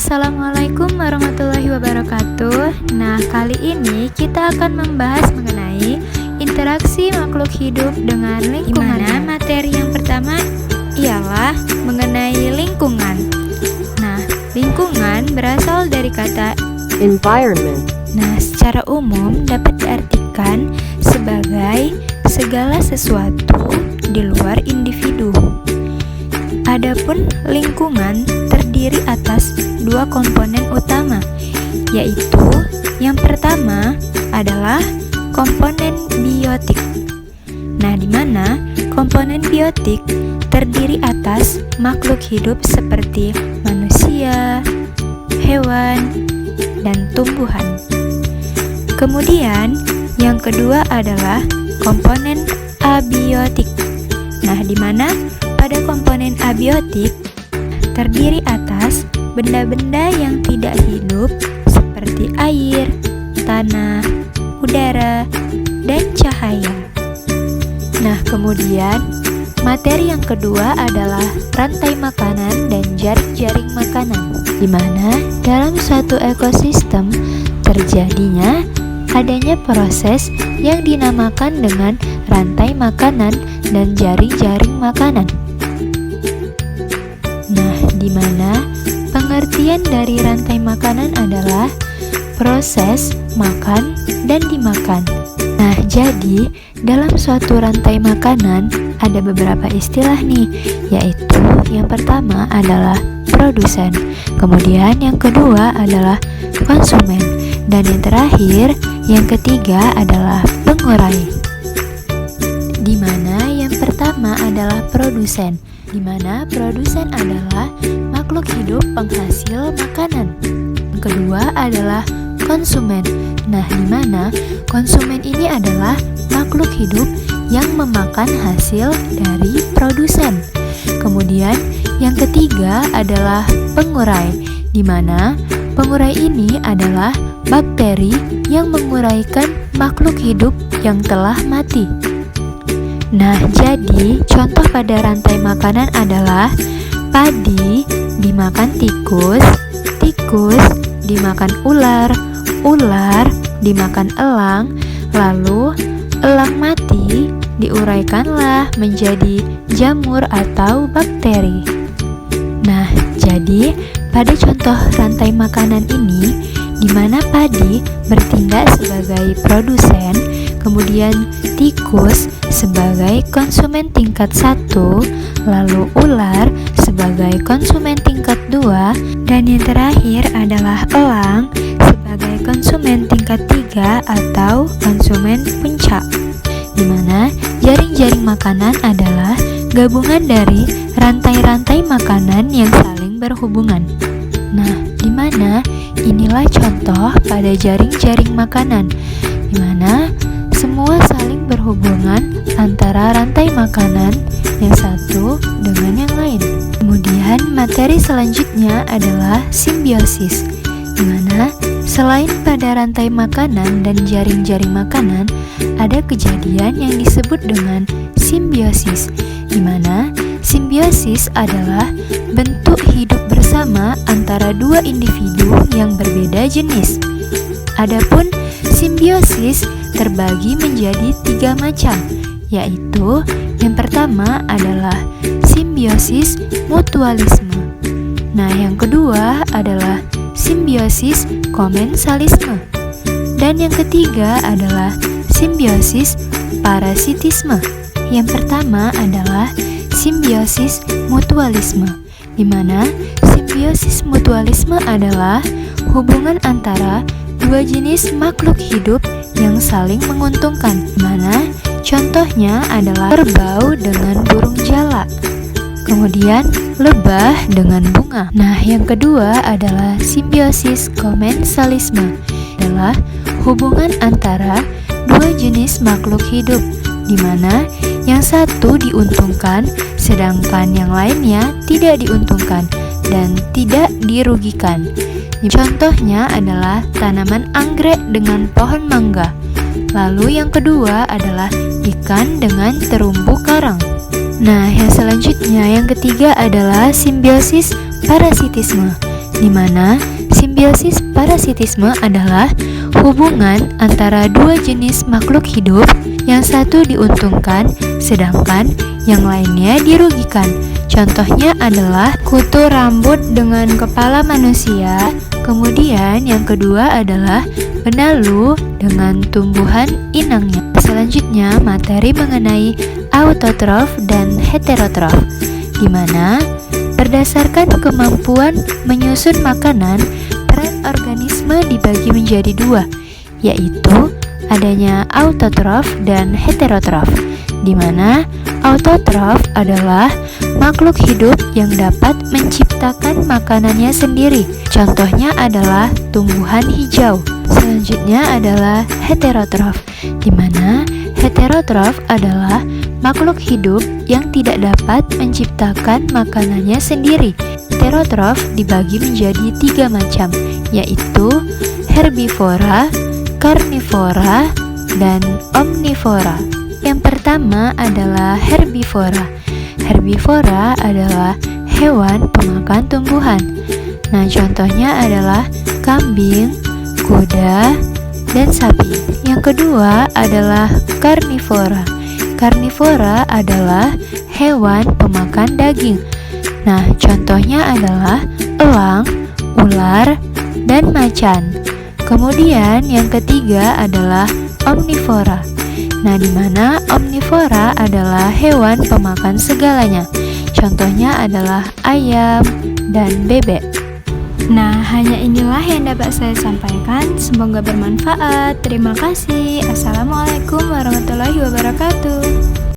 Assalamualaikum warahmatullahi wabarakatuh. Nah, kali ini kita akan membahas mengenai interaksi makhluk hidup dengan lingkungan. Dimana materi yang pertama ialah mengenai lingkungan. Nah, lingkungan berasal dari kata environment. Nah, secara umum dapat diartikan sebagai segala sesuatu di luar individu. Adapun lingkungan terdiri atas dua komponen utama, yaitu yang pertama adalah komponen biotik. Nah, di mana komponen biotik terdiri atas makhluk hidup seperti manusia, hewan, dan tumbuhan. Kemudian, yang kedua adalah komponen abiotik. Nah, di mana pada komponen abiotik terdiri atas benda-benda yang tidak hidup seperti air, tanah, udara, dan cahaya. Nah, kemudian materi yang kedua adalah rantai makanan dan jaring-jaring makanan, di mana dalam suatu ekosistem terjadinya adanya proses yang dinamakan dengan rantai makanan dan jaring-jaring makanan. Nah, di mana pengertian dari rantai makanan adalah proses makan dan dimakan. Nah, jadi dalam suatu rantai makanan ada beberapa istilah nih, yaitu yang pertama adalah produsen, kemudian yang kedua adalah konsumen, dan yang terakhir, yang ketiga adalah pengurai. Di mana yang pertama adalah produsen, di mana produsen adalah makhluk hidup penghasil makanan. Yang kedua adalah konsumen. Nah, di mana konsumen ini adalah makhluk hidup yang memakan hasil dari produsen. Kemudian yang ketiga adalah pengurai, di mana pengurai ini adalah bakteri yang menguraikan makhluk hidup yang telah mati. Nah, jadi contoh pada rantai makanan adalah padi dimakan tikus, tikus dimakan ular, ular dimakan elang, lalu elang mati diuraikanlah menjadi jamur atau bakteri. Nah, jadi pada contoh rantai makanan ini, di mana padi bertindak sebagai produsen, kemudian tikus sebagai konsumen tingkat 1, lalu ular sebagai konsumen tingkat 2, dan yang terakhir adalah elang sebagai konsumen tingkat 3 atau konsumen puncak, di mana jaring-jaring makanan adalah gabungan dari rantai-rantai makanan yang saling berhubungan. Nah, di mana inilah contoh pada jaring-jaring makanan, di mana semua saling berhubungan antara rantai makanan yang satu dengan yang lain. Kemudian materi selanjutnya adalah simbiosis, di mana selain pada rantai makanan dan jaring-jaring makanan, ada kejadian yang disebut dengan simbiosis, di mana simbiosis adalah bentuk hidup bersama antara dua individu yang berbeda jenis. Adapun simbiosis terbagi menjadi 3 macam, yaitu yang pertama adalah simbiosis mutualisme. Nah, yang kedua adalah simbiosis komensalisme, dan yang ketiga adalah simbiosis parasitisme. Yang pertama adalah simbiosis mutualisme, di mana simbiosis mutualisme adalah hubungan antara dua jenis makhluk hidup yang saling menguntungkan, di mana contohnya adalah kerbau dengan burung jalak, kemudian lebah dengan bunga. Nah, yang kedua adalah simbiosis komensalisme, adalah hubungan antara dua jenis makhluk hidup, di mana yang satu diuntungkan sedangkan yang lainnya tidak diuntungkan dan tidak dirugikan. Contohnya adalah tanaman anggrek dengan pohon mangga. Lalu yang kedua adalah ikan dengan terumbu karang. Nah, yang selanjutnya yang ketiga adalah simbiosis parasitisme, di mana simbiosis parasitisme adalah hubungan antara dua jenis makhluk hidup, yang satu diuntungkan sedangkan yang lainnya dirugikan. Contohnya adalah kutu rambut dengan kepala manusia. Kemudian yang kedua adalah benalu dengan tumbuhan inangnya. Selanjutnya materi mengenai autotrof dan heterotrof, di mana berdasarkan kemampuan menyusun makanan, peran organisme dibagi menjadi dua, yaitu adanya autotrof dan heterotrof, di mana autotrof adalah makhluk hidup yang dapat menciptakan makanannya sendiri. Contohnya adalah tumbuhan hijau. Selanjutnya adalah heterotrof, di mana heterotrof adalah makhluk hidup yang tidak dapat menciptakan makanannya sendiri. Heterotrof dibagi menjadi 3 macam, yaitu herbivora, karnivora, dan omnivora. Yang pertama adalah herbivora. Herbivora adalah hewan pemakan tumbuhan. Nah, contohnya adalah kambing, kuda, dan sapi. Yang kedua adalah karnivora. Karnivora adalah hewan pemakan daging. Nah, contohnya adalah elang, ular, dan macan. Kemudian yang ketiga adalah omnivora. Nah, di mana omnivora adalah hewan pemakan segalanya. Contohnya adalah ayam dan bebek. Nah, hanya inilah yang dapat saya sampaikan. Semoga bermanfaat. Terima kasih. Assalamualaikum warahmatullahi wabarakatuh.